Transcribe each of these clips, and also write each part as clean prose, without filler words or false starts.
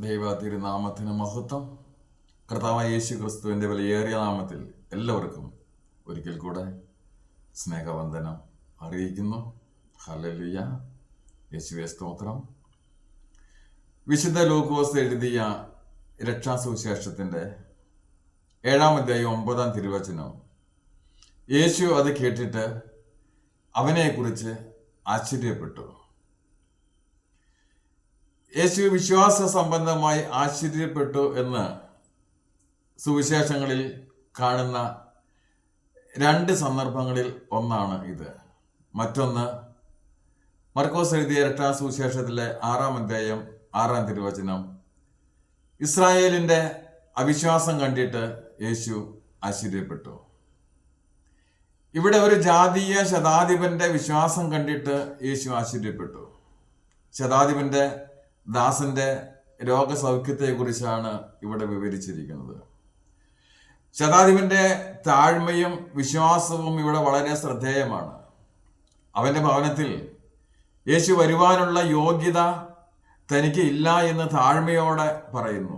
ദൈവ തിരുനാമത്തിന് മഹത്വം. കർത്താവായ യേശു ക്രിസ്തുവിൻ്റെ വിലയേറിയ നാമത്തിൽ എല്ലാവർക്കും ഒരിക്കൽ കൂടെ സ്നേഹവന്ദനം അറിയിക്കുന്നു. ഹല്ലേലൂയ, യേശുവേ സ്തോത്രം. വിശുദ്ധ ലൂക്കോസ് എഴുതിയ രക്ഷാസുവിശേഷത്തിൻ്റെ 7-ാം അധ്യായം 9-ാം തിരുവചനം. യേശു അത് കേട്ടിട്ട് അവനെക്കുറിച്ച് ആശ്ചര്യപ്പെട്ടു. യേശു വിശ്വാസ സംബന്ധമായി ആശ്ചര്യപ്പെട്ടു എന്ന് സുവിശേഷങ്ങളിൽ കാണുന്ന 2 സന്ദർഭങ്ങളിൽ ഒന്നാണ് ഇത്. മറ്റൊന്ന് മർക്കോസ് എഴുതിയ രണ്ടാം സുവിശേഷത്തിലെ 6-ാം അധ്യായം 6-ാം തിരുവചനം. ഇസ്രായേലിൻ്റെ അവിശ്വാസം കണ്ടിട്ട് യേശു ആശ്ചര്യപ്പെട്ടു. ഇവിടെ ഒരു ജാതീയ ശതാധിപന്റെ വിശ്വാസം കണ്ടിട്ട് യേശു ആശ്ചര്യപ്പെട്ടു. ശതാധിപന്റെ ദാസന്റെ രോഗസൗഖ്യത്തെക്കുറിച്ചാണ് ഇവിടെ വിവരിച്ചിരിക്കുന്നത്. ശതാധിപന്റെ താഴ്മയും വിശ്വാസവും ഇവിടെ വളരെ ശ്രദ്ധേയമാണ്. അവന്റെ ഭവനത്തിൽ യേശു വരുവാനുള്ള യോഗ്യത തനിക്ക് ഇല്ല എന്ന് താഴ്മയോടെ പറയുന്നു.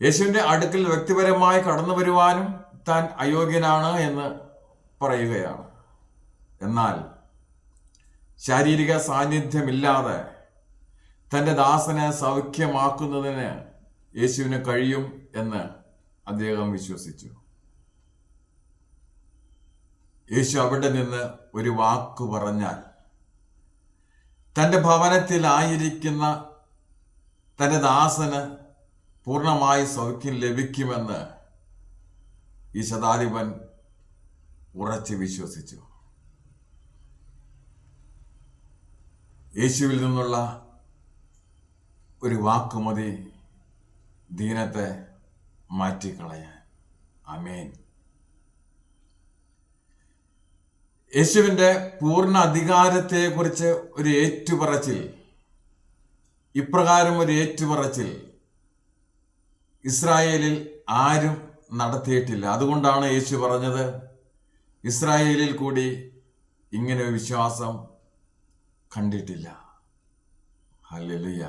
യേശുവിന്റെ അടുക്കൽ വ്യക്തിപരമായി കടന്നു വരുവാനും താൻ അയോഗ്യനാണ് എന്ന് പറയുകയാണ്. എന്നാൽ ശാരീരിക സാന്നിധ്യമില്ലാതെ തൻ്റെ ദാസനെ സൗഖ്യമാക്കുന്നതിന് യേശുവിന് കഴിയും എന്ന് അദ്ദേഹം വിശ്വസിച്ചു. യേശു അവിടെ നിന്ന് ഒരു വാക്ക് പറഞ്ഞാൽ തൻ്റെ ഭവനത്തിലായിരിക്കുന്ന തൻ്റെ ദാസന് പൂർണ്ണമായി സൗഖ്യം ലഭിക്കുമെന്ന് ഈ ശതാധിപൻ ഉറച്ചു വിശ്വസിച്ചു. യേശുവിൽ നിന്നുള്ള ഒരു വാക്കുമതി ദീനത്തെ മാറ്റിക്കളയാൻ. ആമേൻ. യേശുവിൻ്റെ പൂർണ്ണ അധികാരത്തെക്കുറിച്ച് ഒരു ഏറ്റുപറച്ചിൽ, ഇപ്രകാരം ഒരു ഏറ്റുപറച്ചിൽ ഇസ്രായേലിൽ ആരും നടത്തിയിട്ടില്ല. അതുകൊണ്ടാണ് യേശു പറഞ്ഞത്, ഇസ്രായേലിൽ കൂടി ഇങ്ങനെ ഒരു വിശ്വാസം കണ്ടിട്ടില്ല. ഹല്ലേലൂയ.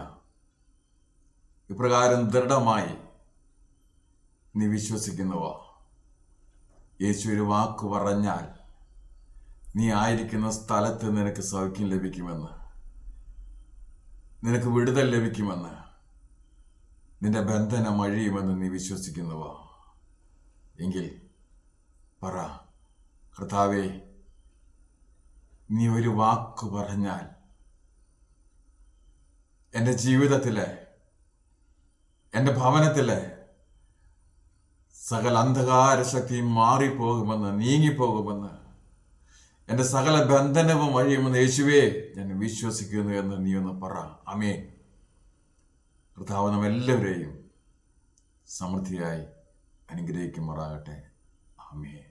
ഇപ്രകാരം ദൃഢമായി നീ വിശ്വസിക്കുന്നുവോ? യേശു ഒരു വാക്ക് പറഞ്ഞാൽ നീ ആയിരിക്കുന്ന സ്ഥലത്ത് നിനക്ക് സൗഖ്യം ലഭിക്കുമെന്ന്, നിനക്ക് വിടുതൽ ലഭിക്കുമെന്ന്, നിന്റെ ബന്ധനം അഴിയുമെന്ന് നീ വിശ്വസിക്കുന്നുവോ? എങ്കിൽ പറ, കർത്താവേ, നീ ഒരു വാക്ക് പറഞ്ഞാൽ എൻ്റെ ജീവിതത്തിലെ, എൻ്റെ ഭവനത്തിലെ സകല അന്ധകാര ശക്തിയും മാറിപ്പോകുമെന്ന്, നീങ്ങിപ്പോകുമെന്ന്, എൻ്റെ സകല ബന്ധനവും അഴിയുമെന്ന് യേശുവേ ഞാൻ വിശ്വസിക്കുന്നു എന്ന് നീ ഒന്ന് പറ. ആമേൻ. കർത്താവ് നമ്മെല്ലാവരെയും സമൃദ്ധിയായി അനുഗ്രഹിക്കുമാറാകട്ടെ. ആമേൻ.